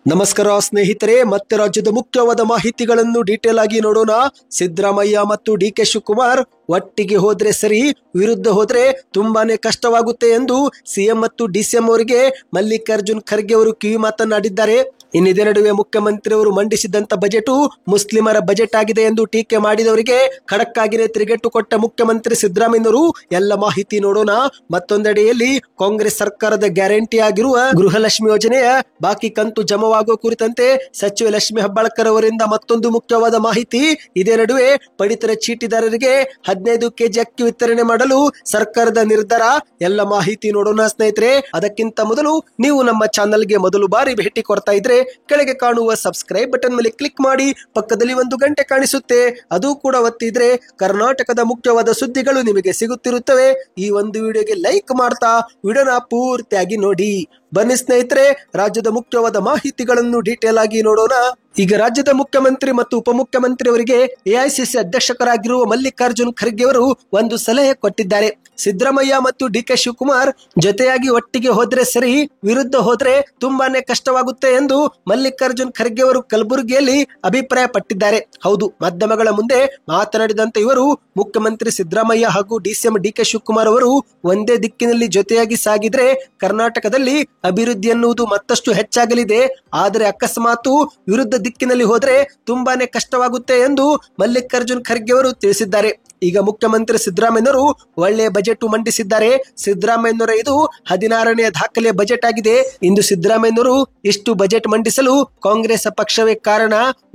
ನಮಸ್ಕಾರ ಸ್ನೇಹಿತರೆ, ಮತ್ತೆ ರಾಜ್ಯದ ಮುಖ್ಯವಾದ ಮಾಹಿತಿಗಳನ್ನು ಡೀಟೇಲ್ ಆಗಿ ನೋಡೋಣ. ಸಿದ್ದರಾಮಯ್ಯ ಮತ್ತು ಡಿ.ಕೆ. ಶಿವಕುಮಾರ್ ಒಟ್ಟಿಗೆ ಹೋದ್ರೆ ಸರಿ, ವಿರುದ್ಧ ಹೋದ್ರೆ ತುಂಬಾನೇ ಕಷ್ಟವಾಗುತ್ತೆ ಎಂದು ಸಿಎಂ ಮತ್ತು ಡಿಸಿಎಂ ಅವರಿಗೆ ಮಲ್ಲಿಕಾರ್ಜುನ್ ಖರ್ಗೆ ಅವರು ಕಿವಿ ಮಾತನಾಡಿದ್ದಾರೆ. ಇನ್ನಿದೇ ನಡುವೆ ಮುಖ್ಯಮಂತ್ರಿ ಅವರು ಮಂಡಿಸಿದಂತ ಬಜೆಟ್ ಮುಸ್ಲಿಮರ ಬಜೆಟ್ ಆಗಿದೆ ಎಂದು ಟೀಕೆ ಮಾಡಿದವರಿಗೆ ಖಡಕ್ ಆಗಿನೇ ತಿರುಗೇಟು ಕೊಟ್ಟ ಮುಖ್ಯಮಂತ್ರಿ ಸಿದ್ದರಾಮಯ್ಯನವರು ಎಲ್ಲ ಮಾಹಿತಿ ನೋಡೋಣ. ಮತ್ತೊಂದೆಡೆಯಲ್ಲಿ ಕಾಂಗ್ರೆಸ್ ಸರ್ಕಾರದ ಗ್ಯಾರಂಟಿ ಆಗಿರುವ ಗೃಹಲಕ್ಷ್ಮಿ ಯೋಜನೆಯ ಬಾಕಿ ಕಂತು ಜಮವಾಗುವ ಕುರಿತಂತೆ ಸಚಿವ ಲಕ್ಷ್ಮಿ ಹೆಬ್ಬಾಳ್ಕರ್ ಅವರಿಂದ ಮತ್ತೊಂದು ಮುಖ್ಯವಾದ ಮಾಹಿತಿ. ಇದೇ ನಡುವೆ ಪಡಿತರ ಚೀಟಿದಾರರಿಗೆ 15 ಕೆಜಿ ಅಕ್ಕಿ ವಿತರಣೆ ಮಾಡಲು ಸರ್ಕಾರದ ನಿರ್ಧಾರ. ಎಲ್ಲ ಮಾಹಿತಿ ನೋಡೋಣ ಸ್ನೇಹಿತರೆ. ಅದಕ್ಕಿಂತ ಮೊದಲು ನೀವು ನಮ್ಮ ಚಾನೆಲ್ಗೆ ಮೊದಲು ಬಾರಿ ಭೇಟಿ ಕೊಡ್ತಾ ಇದ್ರೆ ಕೆಳಗೆ ಕಾಣುವ ಸಬ್ಸ್ಕ್ರೈಬ್ ಬಟನ್ ಮೇಲೆ ಕ್ಲಿಕ್ ಮಾಡಿ, ಪಕ್ಕದಲ್ಲಿ ಒಂದು ಗಂಟೆ ಕಾಣಿಸುತ್ತೆ ಅದು ಕೂಡ ಒತ್ತಿದ್ರೆ ಕರ್ನಾಟಕದ ಮುಖ್ಯವಾದ ಸುದ್ದಿಗಳು ನಿಮಗೆ ಸಿಗುತ್ತಿರುತ್ತವೆ. ಈ ಒಂದು ವಿಡಿಯೋಗೆ ಲೈಕ್ ಮಾಡ್ತಾ ವಿಡಿಯೋನ ಪೂರ್ತಿಯಾಗಿ ನೋಡಿ. ಬನ್ನಿ ಸ್ನೇಹಿತರೆ, ರಾಜ್ಯದ ಮುಖ್ಯವಾದ ಮಾಹಿತಿಗಳನ್ನು ಡೀಟೇಲ್ ಆಗಿ ನೋಡೋಣ. ಈಗ ರಾಜ್ಯದ ಮುಖ್ಯಮಂತ್ರಿ ಮತ್ತು ಉಪಮುಖ್ಯಮಂತ್ರಿ ಅವರಿಗೆ ಎಐಸಿಸಿ ಅಧ್ಯಕ್ಷರಾಗಿರುವ ಮಲ್ಲಿಕಾರ್ಜುನ್ ಖರ್ಗೆ ಅವರು ಒಂದು ಸಲಹೆ ಕೊಟ್ಟಿದ್ದಾರೆ. ಸಿದ್ದರಾಮಯ್ಯ ಮತ್ತು ಡಿ.ಕೆ. ಶಿವಕುಮಾರ್ ಜೊತೆಯಾಗಿ ಒಟ್ಟಿಗೆ ಹೋದ್ರೆ ಸರಿ, ವಿರುದ್ಧ ಹೋದ್ರೆ ತುಂಬಾನೇ ಕಷ್ಟವಾಗುತ್ತೆ ಎಂದು ಮಲ್ಲಿಕಾರ್ಜುನ್ ಖರ್ಗೆ ಅವರು ಕಲಬುರಗಿಯಲ್ಲಿ ಅಭಿಪ್ರಾಯ ಪಟ್ಟಿದ್ದಾರೆ. ಹೌದು, ಮಾಧ್ಯಮಗಳ ಮುಂದೆ ಮಾತನಾಡಿದಂತ ಇವರು ಮುಖ್ಯಮಂತ್ರಿ ಸಿದ್ದರಾಮಯ್ಯ ಹಾಗೂ ಡಿಸಿಎಂ ಡಿ.ಕೆ. ಶಿವಕುಮಾರ್ ಅವರು ಒಂದೇ ದಿಕ್ಕಿನಲ್ಲಿ ಜೊತೆಯಾಗಿ ಸಾಗಿದ್ರೆ ಕರ್ನಾಟಕದಲ್ಲಿ ಅಭಿವೃದ್ಧಿ ಎನ್ನುವುದು ಮತ್ತಷ್ಟು ಹೆಚ್ಚಾಗಲಿದೆ. ಆದರೆ ಅಕಸ್ಮಾತ್ ವಿರುದ್ಧ ದಿಕ್ಕಿನಲ್ಲಿ ಹೋದ್ರೆ ತುಂಬಾನೇ ಕಷ್ಟವಾಗುತ್ತೆ ಎಂದು ಮಲ್ಲಿಕಾರ್ಜುನ್ ಖರ್ಗೆ ಅವರು ತಿಳಿಸಿದ್ದಾರೆ. ಈಗ ಮುಖ್ಯಮಂತ್ರಿ ಸಿದ್ದರಾಮಯ್ಯನವರು ಒಳ್ಳೆಯ ಬಜೆಟ್ ಮಂಡಿಸಿದ್ದಾರೆ. ಸಿದ್ದರಾಮಯ್ಯನವರ ಇದು 16ನೇ ದಾಖಲೆ ಬಜೆಟ್ ಆಗಿದೆ. ಇಂದು ಸಿದ್ದರಾಮಯ್ಯನವರು ಇಷ್ಟು ಬಜೆಟ್ ಮಂಡಿಸಲು ಕಾಂಗ್ರೆಸ್ ಪಕ್ಷವೇ ಕಾರಣ.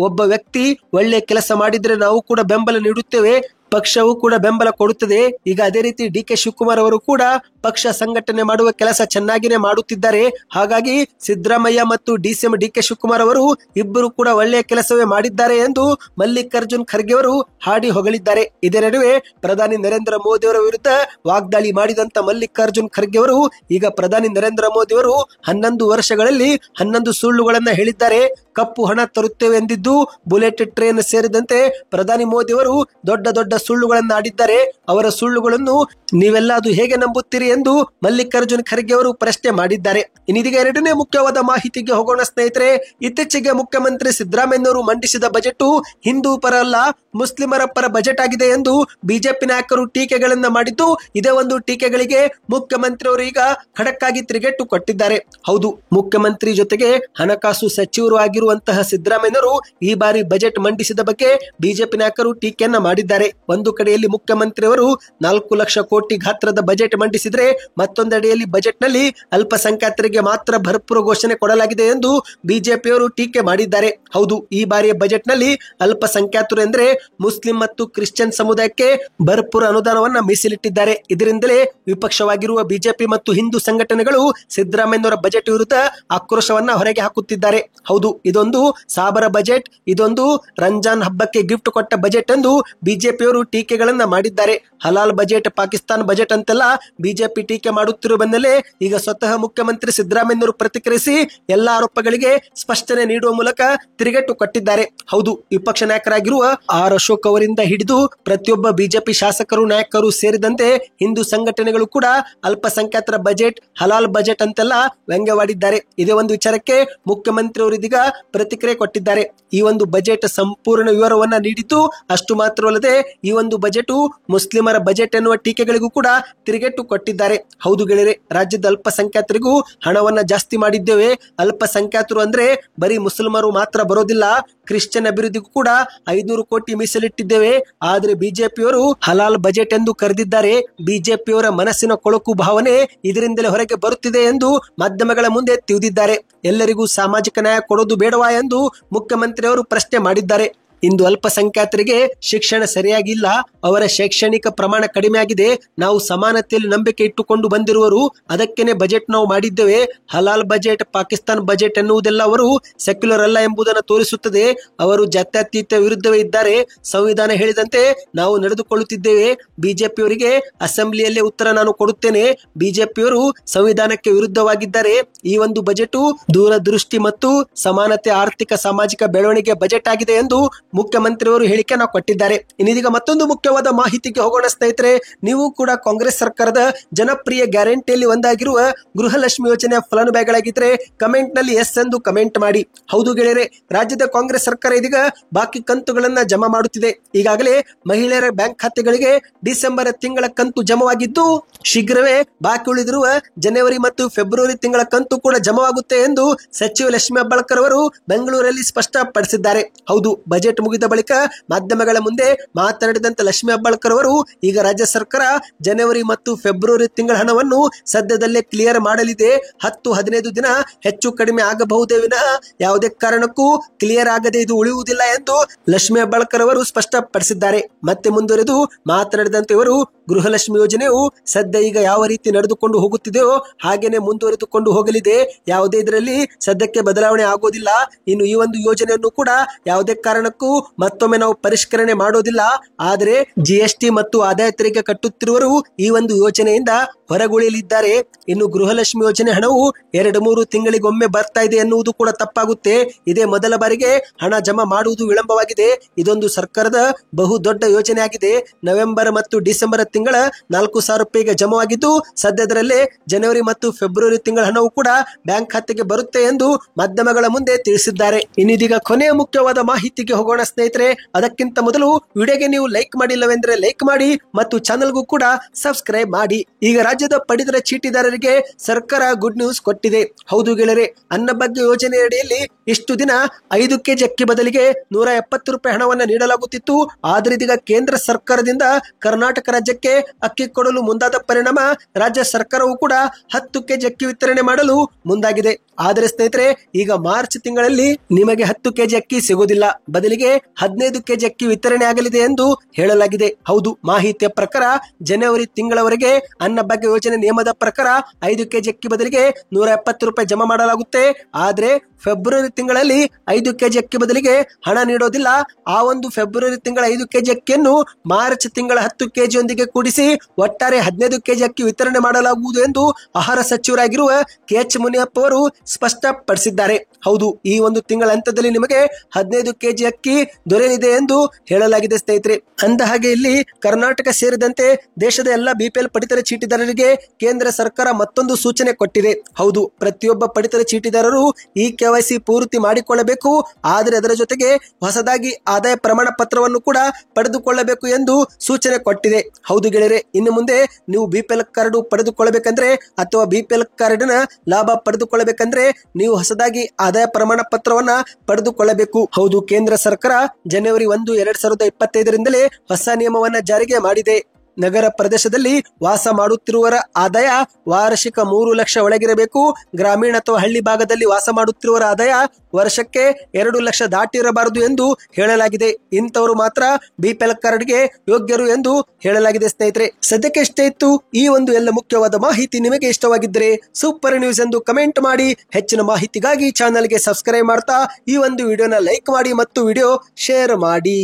ಒಬ್ಬ ವ್ಯಕ್ತಿ ಒಳ್ಳೆ ಕೆಲಸ ಮಾಡಿದ್ರೆ ನಾವು ಕೂಡ ಬೆಂಬಲ ನೀಡುತ್ತೇವೆ, ಪಕ್ಷವು ಕೂಡ ಬೆಂಬಲ ಕೊಡುತ್ತದೆ. ಈಗ ಅದೇ ರೀತಿ ಡಿ.ಕೆ. ಶಿವಕುಮಾರ್ ಅವರು ಕೂಡ ಪಕ್ಷ ಸಂಘಟನೆ ಮಾಡುವ ಕೆಲಸ ಚೆನ್ನಾಗಿನೇ ಮಾಡುತ್ತಿದ್ದಾರೆ. ಹಾಗಾಗಿ ಸಿದ್ದರಾಮಯ್ಯ ಮತ್ತು ಡಿಸಿಎಂ ಡಿ.ಕೆ. ಶಿವಕುಮಾರ್ ಅವರು ಇಬ್ಬರು ಕೂಡ ಒಳ್ಳೆಯ ಕೆಲಸವೇ ಮಾಡಿದ್ದಾರೆ ಎಂದು ಮಲ್ಲಿಕಾರ್ಜುನ್ ಖರ್ಗೆ ಅವರು ಹಾಡಿ ಹೊಗಳಿದ್ದಾರೆ. ಇದೇ ನಡುವೆ ಪ್ರಧಾನಿ ನರೇಂದ್ರ ಮೋದಿ ಅವರ ವಿರುದ್ಧ ವಾಗ್ದಾಳಿ ಮಾಡಿದಂತ ಮಲ್ಲಿಕಾರ್ಜುನ್ ಖರ್ಗೆ ಅವರು ಈಗ ಪ್ರಧಾನಿ ನರೇಂದ್ರ ಮೋದಿ ಅವರು 11 ವರ್ಷಗಳಲ್ಲಿ 11 ಸುಳ್ಳುಗಳನ್ನ ಹೇಳಿದ್ದಾರೆ. ಕಪ್ಪು ಹಣ ತರುತ್ತೇವೆ ಎಂದಿದ್ದು, ಬುಲೆಟ್ ಟ್ರೈನ್ ಸೇರಿದಂತೆ ಪ್ರಧಾನಿ ಮೋದಿ ಅವರು ದೊಡ್ಡ ದೊಡ್ಡ ಸುಳ್ಳುಗಳನ್ನು ಆಡಿದ್ದಾರೆ. ಅವರ ಸುಳ್ಳುಗಳನ್ನು ನೀವೆಲ್ಲ ಅದು ಹೇಗೆ ನಂಬುತ್ತೀರಿ ಎಂದು ಮಲ್ಲಿಕಾರ್ಜುನ್ ಖರ್ಗೆ ಅವರು ಪ್ರಶ್ನೆ ಮಾಡಿದ್ದಾರೆ. ಇನ್ನೀಗ ಎರಡನೇ ಮುಖ್ಯವಾದ ಮಾಹಿತಿಗೆ ಹೋಗೋಣ ಸ್ನೇಹಿತರೆ. ಇತ್ತೀಚೆಗೆ ಮುಖ್ಯಮಂತ್ರಿ ಸಿದ್ದರಾಮಯ್ಯನವರು ಮಂಡಿಸಿದ ಬಜೆಟ್ ಹಿಂದೂ ಪರ ಅಲ್ಲ, ಮುಸ್ಲಿಮರ ಪರ ಬಜೆಟ್ ಆಗಿದೆ ಎಂದು ಬಿಜೆಪಿ ನಾಯಕರು ಟೀಕೆಗಳನ್ನ ಮಾಡಿದ್ದು, ಇದೇ ಒಂದು ಟೀಕೆಗಳಿಗೆ ಮುಖ್ಯಮಂತ್ರಿ ಅವರು ಈಗ ಖಡಕ್ ಆಗಿ ತಿರುಗೇಟು ಕೊಟ್ಟಿದ್ದಾರೆ. ಹೌದು, ಮುಖ್ಯಮಂತ್ರಿ ಜೊತೆಗೆ ಹಣಕಾಸು ಸಚಿವರು ಆಗಿರುವಂತಹ ಸಿದ್ದರಾಮಯ್ಯನವರು ಈ ಬಾರಿ ಬಜೆಟ್ ಮಂಡಿಸಿದ ಬಗ್ಗೆ ಬಿಜೆಪಿ ನಾಯಕರು ಟೀಕೆಯನ್ನ ಮಾಡಿದ್ದಾರೆ. ಒಂದು ಕಡೆಯಲ್ಲಿ ಮುಖ್ಯಮಂತ್ರಿ ಅವರು 4 ಲಕ್ಷ ಕೋಟಿ ಗಾತ್ರದ ಬಜೆಟ್ ಮಂಡಿಸಿದ್ರೆ, ಮತ್ತೊಂದೆಡೆಯಲ್ಲಿ ಬಜೆಟ್ ನಲ್ಲಿ ಅಲ್ಪಸಂಖ್ಯಾತರಿಗೆ ಮಾತ್ರ ಭರ್ಪೂರ ಘೋಷಣೆ ಕೊಡಲಾಗಿದೆ ಎಂದು ಬಿಜೆಪಿಯವರು ಟೀಕೆ ಮಾಡಿದ್ದಾರೆ. ಹೌದು, ಈ ಬಾರಿಯ ಬಜೆಟ್ ನಲ್ಲಿ ಅಲ್ಪಸಂಖ್ಯಾತರು ಎಂದ್ರೆ ಮುಸ್ಲಿಂ ಮತ್ತು ಕ್ರಿಶ್ಚಿಯನ್ ಸಮುದಾಯಕ್ಕೆ ಭರ್ಪೂರ ಅನುದಾನವನ್ನ ಮೀಸಲಿಟ್ಟಿದ್ದಾರೆ. ಇದರಿಂದಲೇ ವಿಪಕ್ಷವಾಗಿರುವ ಬಿಜೆಪಿ ಮತ್ತು ಹಿಂದೂ ಸಂಘಟನೆಗಳು ಸಿದ್ದರಾಮಯ್ಯನವರ ಬಜೆಟ್ ವಿರುದ್ಧ ಆಕ್ರೋಶವನ್ನ ಹೊರಗೆ ಹಾಕುತ್ತಿದ್ದಾರೆ. ಹೌದು, ಇದೊಂದು ಸಾಬರ ಬಜೆಟ್, ಇದೊಂದು ರಂಜಾನ್ ಹಬ್ಬಕ್ಕೆ ಗಿಫ್ಟ್ ಕೊಟ್ಟ ಬಜೆಟ್ ಎಂದು ಬಿಜೆಪಿಯವರು ಟೀಕೆಗಳನ್ನ ಮಾಡಿದ್ದಾರೆ. ಹಲಾಲ್ ಬಜೆಟ್, ಪಾಕಿಸ್ತಾನ್ ಬಜೆಟ್ ಅಂತೆಲ್ಲ ಬಿಜೆಪಿ ಟೀಕೆ ಮಾಡುತ್ತಿರುವ ಬೆನ್ನಲ್ಲೇ ಈಗ ಸ್ವತಃ ಮುಖ್ಯಮಂತ್ರಿ ಸಿದ್ದರಾಮಯ್ಯನವರು ಪ್ರತಿಕ್ರಿಯಿಸಿ ಎಲ್ಲ ಆರೋಪಗಳಿಗೆ ಸ್ಪಷ್ಟನೆ ನೀಡುವ ಮೂಲಕ ತಿರುಗೇಟು ಕೊಟ್ಟಿದ್ದಾರೆ. ಹೌದು, ವಿಪಕ್ಷ ನಾಯಕರಾಗಿರುವ ಆರ್ ಅಶೋಕ್ ಅವರಿಂದ ಹಿಡಿದು ಪ್ರತಿಯೊಬ್ಬ ಬಿಜೆಪಿ ಶಾಸಕರು, ನಾಯಕರು ಸೇರಿದಂತೆ ಹಿಂದೂ ಸಂಘಟನೆಗಳು ಕೂಡ ಅಲ್ಪಸಂಖ್ಯಾತರ ಬಜೆಟ್, ಹಲಾಲ್ ಬಜೆಟ್ ಅಂತೆಲ್ಲ ವ್ಯಂಗ್ಯವಾಡಿದ್ದಾರೆ. ಇದೇ ಒಂದು ವಿಚಾರಕ್ಕೆ ಮುಖ್ಯಮಂತ್ರಿ ಅವರು ಇದೀಗ ಪ್ರತಿಕ್ರಿಯೆ ಕೊಟ್ಟಿದ್ದಾರೆ. ಈ ಒಂದು ಬಜೆಟ್ ಸಂಪೂರ್ಣ ವಿವರವನ್ನ ನೀಡಿದ್ದು, ಅಷ್ಟು ಮಾತ್ರವಲ್ಲದೆ ಈ ಒಂದು ಬಜೆಟ್ ಮುಸ್ಲಿಮರ ಬಜೆಟ್ ಎನ್ನುವ ಟೀಕೆಗಳಿಗೂ ಕೂಡ ತಿರುಗೇಟು ಕೊಟ್ಟಿದ್ದಾರೆ. ಹೌದು ಗೆಳೆಯರೆ, ರಾಜ್ಯದ ಅಲ್ಪಸಂಖ್ಯಾತರಿಗೂ ಹಣವನ್ನ ಜಾಸ್ತಿ ಮಾಡಿದ್ದೇವೆ. ಅಲ್ಪಸಂಖ್ಯಾತರು ಅಂದ್ರೆ ಬರೀ ಮುಸಲ್ಮಾನರು ಮಾತ್ರ ಬರೋದಿಲ್ಲ, ಕ್ರಿಶ್ಚಿಯನ್ ಅಭಿವೃದ್ಧಿಗೂ ಕೂಡ 500 ಕೋಟಿ ಮೀಸಲಿಟ್ಟಿದ್ದೇವೆ. ಆದ್ರೆ ಬಿಜೆಪಿಯವರು ಹಲಾಲ್ ಬಜೆಟ್ ಎಂದು ಕರೆದಿದ್ದಾರೆ. ಬಿಜೆಪಿಯವರ ಮನಸ್ಸಿನ ಕೊಳಕು ಭಾವನೆ ಇದರಿಂದಲೇ ಹೊರಗೆ ಬರುತ್ತಿದೆ ಎಂದು ಮಾಧ್ಯಮಗಳ ಮುಂದೆ ತಿಳಿದಿದ್ದಾರೆ. ಎಲ್ಲರಿಗೂ ಸಾಮಾಜಿಕ ನ್ಯಾಯ ಕೊಡೋದು ಬೇಡವಾ ಎಂದು ಮುಖ್ಯಮಂತ್ರಿ ಅವರು ಪ್ರಶ್ನೆ ಮಾಡಿದ್ದಾರೆ. ಇಂದು ಅಲ್ಪಸಂಖ್ಯಾತರಿಗೆ ಶಿಕ್ಷಣ ಸರಿಯಾಗಿಲ್ಲ, ಅವರ ಶೈಕ್ಷಣಿಕ ಪ್ರಮಾಣ ಕಡಿಮೆ ಆಗಿದೆ. ನಾವು ಸಮಾನತೆಯಲ್ಲಿ ನಂಬಿಕೆ ಇಟ್ಟುಕೊಂಡು ಬಂದಿರುವರು, ಅದಕ್ಕೇನೆ ಬಜೆಟ್ ನಾವು ಮಾಡಿದ್ದೇವೆ. ಹಲಾಲ್ ಬಜೆಟ್, ಪಾಕಿಸ್ತಾನ್ ಬಜೆಟ್ ಎನ್ನುವುದೆಲ್ಲ ಅವರು ಸೆಕ್ಯುಲರ್ ಅಲ್ಲ ಎಂಬುದನ್ನು ತೋರಿಸುತ್ತದೆ. ಅವರು ಜಾತ್ಯತೀತ ವಿರುದ್ಧವೇ ಇದ್ದಾರೆ. ಸಂವಿಧಾನ ಹೇಳಿದಂತೆ ನಾವು ನಡೆದುಕೊಳ್ಳುತ್ತಿದ್ದೇವೆ. ಬಿಜೆಪಿಯವರಿಗೆ ಅಸೆಂಬ್ಲಿಯಲ್ಲೇ ಉತ್ತರ ನಾನು ಕೊಡುತ್ತೇನೆ. ಬಿಜೆಪಿಯವರು ಸಂವಿಧಾನಕ್ಕೆ ವಿರುದ್ಧವಾಗಿದ್ದಾರೆ. ಈ ಒಂದು ಬಜೆಟ್ ದೂರದೃಷ್ಟಿ ಮತ್ತು ಸಮಾನತೆ, ಆರ್ಥಿಕ ಸಾಮಾಜಿಕ ಬೆಳವಣಿಗೆ ಬಜೆಟ್ ಆಗಿದೆ ಎಂದು ಮುಖ್ಯಮಂತ್ರಿಯವರು ಹೇಳಿಕೆ ನಾವು ಕೊಟ್ಟಿದ್ದಾರೆ. ಇನ್ನೀಗ ಮತ್ತೊಂದು ಮುಖ್ಯವಾದ ಮಾಹಿತಿಗೆ ಹೋಗೋಣ ಸ್ನೇಹಿತರೆ. ನೀವು ಕೂಡ ಕಾಂಗ್ರೆಸ್ ಸರ್ಕಾರದ ಜನಪ್ರಿಯ ಗ್ಯಾರಂಟಿಯಲ್ಲಿ ಒಂದಾಗಿರುವ ಗೃಹಲಕ್ಷ್ಮಿ ಯೋಜನೆಯ ಫಲಾನುಭವಿಗಳಾಗಿದ್ದರೆ ಕಮೆಂಟ್ ನಲ್ಲಿ ಎಸ್ ಎಂದು ಕಮೆಂಟ್ ಮಾಡಿ. ಹೌದು ಗೆಳೆಯರೆ, ರಾಜ್ಯದ ಕಾಂಗ್ರೆಸ್ ಸರ್ಕಾರ ಇದೀಗ ಬಾಕಿ ಕಂತುಗಳನ್ನ ಜಮಾ ಮಾಡುತ್ತಿದೆ. ಈಗಾಗಲೇ ಮಹಿಳೆಯರ ಬ್ಯಾಂಕ್ ಖಾತೆಗಳಿಗೆ ಡಿಸೆಂಬರ್ ತಿಂಗಳ ಕಂತು ಜಮವಾಗಿದ್ದು ಶೀಘ್ರವೇ ಬಾಕಿ ಉಳಿದಿರುವ ಜನವರಿ ಮತ್ತು ಫೆಬ್ರವರಿ ತಿಂಗಳ ಕಂತು ಕೂಡ ಜಮವಾಗುತ್ತೆ ಎಂದು ಸಚಿವ ಲಕ್ಷ್ಮೀ ಹೆಬ್ಬಾಳ್ಕರ್ ಅವರು ಬೆಂಗಳೂರಲ್ಲಿ ಸ್ಪಷ್ಟಪಡಿಸಿದ್ದಾರೆ. ಹೌದು, ಬಜೆಟ್ ಮುಗಿದ ಬಳಿಕ ಮಾಧ್ಯಮಗಳ ಮುಂದೆ ಮಾತನಾಡಿದಂತ ಲಕ್ಷ್ಮೀ ಹೆಬ್ಬಾಳ್ಕರ್ ಅವರು ಈಗ ರಾಜ್ಯ ಸರ್ಕಾರ ಜನವರಿ ಮತ್ತು ಫೆಬ್ರವರಿ ತಿಂಗಳ ಹಣವನ್ನು ಸದ್ಯದಲ್ಲೇ ಕ್ಲಿಯರ್ ಮಾಡಲಿದೆ. 10-15 ದಿನ ಹೆಚ್ಚು ಕಡಿಮೆ ಆಗಬಹುದೇ ವಿನಃ ಯಾವುದೇ ಕಾರಣಕ್ಕೂ ಕ್ಲಿಯರ್ ಆಗದೆ ಇದು ಉಳಿಯುವುದಿಲ್ಲ ಎಂದು ಲಕ್ಷ್ಮೀ ಹೆಬ್ಬಾಳ್ಕರ್ ಅವರು ಸ್ಪಷ್ಟಪಡಿಸಿದ್ದಾರೆ. ಮತ್ತೆ ಮುಂದುವರೆದು ಮಾತನಾಡಿದಂತೆ ಇವರು ಗೃಹಲಕ್ಷ್ಮಿ ಯೋಜನೆಯು ಸದ್ಯ ಈಗ ಯಾವ ರೀತಿ ನಡೆದುಕೊಂಡು ಹೋಗುತ್ತಿದೆಯೋ ಹಾಗೇನೆ ಮುಂದುವರೆದುಕೊಂಡು ಹೋಗಲಿದೆ. ಯಾವುದೇ ಇದರಲ್ಲಿ ಸದ್ಯಕ್ಕೆ ಬದಲಾವಣೆ ಆಗೋದಿಲ್ಲ. ಇನ್ನು ಈ ಒಂದು ಯೋಜನೆಯನ್ನು ಕೂಡ ಯಾವುದೇ ಕಾರಣಕ್ಕೂ ಮತ್ತೊಮ್ಮೆ ನಾವು ಪರಿಷ್ಕರಣೆ ಮಾಡೋದಿಲ್ಲ. ಆದರೆ GST ಮತ್ತು ಆದಾಯ ತೆರಿಗೆ ಕಟ್ಟುತ್ತಿರುವರು ಈ ಒಂದು ಯೋಜನೆಯಿಂದ ಹೊರಗುಳಿಯಲಿದ್ದಾರೆ. ಇನ್ನು ಗೃಹಲಕ್ಷ್ಮಿ ಯೋಜನೆ ಹಣವು 2-3 ತಿಂಗಳಿಗೊಮ್ಮೆ ಬರ್ತಾ ಇದೆ ಎನ್ನುವುದು ಕೂಡ ತಪ್ಪಾಗುತ್ತೆ. ಇದೇ ಮೊದಲ ಬಾರಿಗೆ ಹಣ ಜಮಾ ಮಾಡುವುದು ವಿಳಂಬವಾಗಿದೆ. ಇದೊಂದು ಸರ್ಕಾರದ ಬಹು ದೊಡ್ಡ ಯೋಜನೆ ಆಗಿದೆ. ನವೆಂಬರ್ ಮತ್ತು ಡಿಸೆಂಬರ್ ತಿಂಗಳ 4,000 ರೂಪಾಯಿಗೆ ಜಮವಾಗಿದ್ದು ಸದ್ಯದಲ್ಲೇ ಜನವರಿ ಮತ್ತು ಫೆಬ್ರವರಿ ತಿಂಗಳ ಹಣವು ಕೂಡ ಬ್ಯಾಂಕ್ ಖಾತೆಗೆ ಬರುತ್ತೆ ಎಂದು ಮಾಧ್ಯಮಗಳ ಮುಂದೆ ತಿಳಿಸಿದ್ದಾರೆ. ಇನ್ನಿದೀಗ ಕೊನೆಯ ಮುಖ್ಯವಾದ ಮಾಹಿತಿಗೆ ಹೋಗೋಣ ಸ್ನೇಹಿತರೆ. ಅದಕ್ಕಿಂತ ಮೊದಲು ವಿಡಿಯೋಗೆ ನೀವು ಲೈಕ್ ಮಾಡಿಲ್ಲವೆಂದ್ರೆ ಲೈಕ್ ಮಾಡಿ ಮತ್ತು ಚಾನೆಲ್ಗೂ ಕೂಡ ಸಬ್ಸ್ಕ್ರೈಬ್ ಮಾಡಿ. ಈಗ ರಾಜ್ಯದ ಪಡಿತರ ಚೀಟಿದಾರರಿಗೆ ಸರ್ಕಾರ ಗುಡ್ ನ್ಯೂಸ್ ಕೊಟ್ಟಿದೆ. ಹೌದು ಗೆಳೆಯರೆ, ಅನ್ನಭಾಗ್ಯ ಯೋಜನೆ ಅಡಿಯಲ್ಲಿ ಇಷ್ಟು ದಿನ 5 ಕೆಜಿ ಅಕ್ಕಿ ಬದಲಿಗೆ 170 ರೂಪಾಯಿ ಹಣವನ್ನು ನೀಡಲಾಗುತ್ತಿತ್ತು. ಆದರೆ ಇದೀಗ ಕೇಂದ್ರ ಸರ್ಕಾರದಿಂದ ಕರ್ನಾಟಕ ರಾಜ್ಯಕ್ಕೆ ಅಕ್ಕಿ ಕೊಡಲು ಮುಂದಾದ ಪರಿಣಾಮ ರಾಜ್ಯ ಸರ್ಕಾರವು ಕೂಡ 10 ಕೆಜಿ ಅಕ್ಕಿ ವಿತರಣೆ ಮಾಡಲು ಮುಂದಾಗಿದೆ. ಆದರೆ ಸ್ನೇಹಿತರೆ, ಈಗ ಮಾರ್ಚ್ ತಿಂಗಳಲ್ಲಿ ನಿಮಗೆ 10 ಕೆಜಿ ಅಕ್ಕಿ ಸಿಗೋದಿಲ್ಲ, ಬದಲಿಗೆ 15 ಕೆಜಿ ಅಕ್ಕಿ ವಿತರಣೆ ಆಗಲಿದೆ ಎಂದು ಹೇಳಲಾಗಿದೆ. ಹೌದು, ಮಾಹಿತಿಯ ಪ್ರಕಾರ ಜನವರಿ ತಿಂಗಳವರೆಗೆ ಅನ್ನಭಾಗ್ಯ ಯೋಜನೆ ನಿಯಮದ ಪ್ರಕಾರ 5 ಕೆಜಿ ಅಕ್ಕಿ ಬದಲಿಗೆ 170 ರೂಪಾಯಿ ಜಮಾ ಮಾಡಲಾಗುತ್ತೆ. ಆದ್ರೆ ಫೆಬ್ರವರಿ ತಿಂಗಳಲ್ಲಿ 5 ಕೆಜಿ ಅಕ್ಕಿ ಬದಲಿಗೆ ಹಣ ನೀಡೋದಿಲ್ಲ. ಆ ಒಂದು ಫೆಬ್ರವರಿ ತಿಂಗಳ 5 ಕೆಜಿ ಅಕ್ಕಿಯನ್ನು ಮಾರ್ಚ್ ತಿಂಗಳ 10 ಕೆಜಿಯೊಂದಿಗೆ ಕೂಡಿಸಿ ಒಟ್ಟಾರೆ 15 ಕೆಜಿ ಅಕ್ಕಿ ವಿತರಣೆ ಮಾಡಲಾಗುವುದು ಎಂದು ಆಹಾರ ಸಚಿವರಾಗಿರುವ KH ಮುನಿಯಪ್ಪ ಅವರು ಸ್ಪಷ್ಟಪಡಿಸಿದ್ದಾರೆ. ಹೌದು, ಈ ಒಂದು ತಿಂಗಳ ಹಂತದಲ್ಲಿ ನಿಮಗೆ 15 ಕೆಜಿ ಅಕ್ಕಿ ದೊರೆಯಲಿದೆ ಎಂದು ಹೇಳಲಾಗಿದೆ ಸ್ನೇಹಿತರೆ. ಅಂದ ಹಾಗೆ ಇಲ್ಲಿ ಕರ್ನಾಟಕ ಸೇರಿದಂತೆ ದೇಶದ ಎಲ್ಲ BPL ಪಡಿತರ ಚೀಟಿದಾರರಿಗೆ ಕೇಂದ್ರ ಸರ್ಕಾರ ಮತ್ತೊಂದು ಸೂಚನೆ ಕೊಟ್ಟಿದೆ. ಹೌದು, ಪ್ರತಿಯೊಬ್ಬ ಪಡಿತರ ಚೀಟಿದಾರರು ಈ KYC ಪೂರ್ತಿ ಮಾಡಿಕೊಳ್ಳಬೇಕು. ಆದರೆ ಅದರ ಜೊತೆಗೆ ಹೊಸದಾಗಿ ಆದಾಯ ಪ್ರಮಾಣ ಪತ್ರವನ್ನು ಕೂಡ ಪಡೆದುಕೊಳ್ಳಬೇಕು ಎಂದು ಸೂಚನೆ ಕೊಟ್ಟಿದೆ. ಹೌದು ಗೆಳೆಯರೆ, ಇನ್ನು ಮುಂದೆ ನೀವು BPL ಕಾರ್ಡ್ ಪಡೆದುಕೊಳ್ಳಬೇಕಂದ್ರೆ ಅಥವಾ BPL ಕಾರ್ಡಿನ ಲಾಭ ಪಡೆದುಕೊಳ್ಳಬೇಕಂದ್ರೆ ನೀವು ಹೊಸದಾಗಿ ಆದಾಯ ಪ್ರಮಾಣ ಪತ್ರವನ್ನ ಪಡೆದುಕೊಳ್ಳಬೇಕು. ಹೌದು, ಕೇಂದ್ರ ಸರ್ಕಾರ ಜನವರಿ 1, 2025ರಿಂದಲೇ ಹೊಸ ನಿಯಮವನ್ನ ಜಾರಿಗೆ ಮಾಡಿದೆ. ನಗರ ಪ್ರದೇಶದಲ್ಲಿ ವಾಸ ಮಾಡುತ್ತಿರುವವರ ಆದಾಯ ವಾರ್ಷಿಕ 3 ಲಕ್ಷ ಒಳಗಿರಬೇಕು. ಗ್ರಾಮೀಣ ಅಥವಾ ಹಳ್ಳಿ ಭಾಗದಲ್ಲಿ ವಾಸ ಮಾಡುತ್ತಿರುವವರ ಆದಾಯ ವರ್ಷಕ್ಕೆ 2 ಲಕ್ಷ ದಾಟಿರಬಾರದು ಎಂದು ಹೇಳಲಾಗಿದೆ. ಇಂಥವರು ಮಾತ್ರ BPL ಕಾರ್ಡ್ಗೆ ಯೋಗ್ಯರು ಎಂದು ಹೇಳಲಾಗಿದೆ ಸ್ನೇಹಿತರೆ. ಸದ್ಯಕ್ಕೆ ಇಷ್ಟೇ ಇತ್ತು ಈ ಒಂದು ಎಲ್ಲ ಮುಖ್ಯವಾದ ಮಾಹಿತಿ. ನಿಮಗೆ ಇಷ್ಟವಾಗಿದ್ದರೆ ಸೂಪರ್ ನ್ಯೂಸ್ ಎಂದು ಕಮೆಂಟ್ ಮಾಡಿ. ಹೆಚ್ಚಿನ ಮಾಹಿತಿಗಾಗಿ ಚಾನೆಲ್ಗೆ ಸಬ್ಸ್ಕ್ರೈಬ್ ಮಾಡ್ತಾ ಈ ಒಂದು ವಿಡಿಯೋನ ಲೈಕ್ ಮಾಡಿ ಮತ್ತು ವಿಡಿಯೋ ಶೇರ್ ಮಾಡಿ.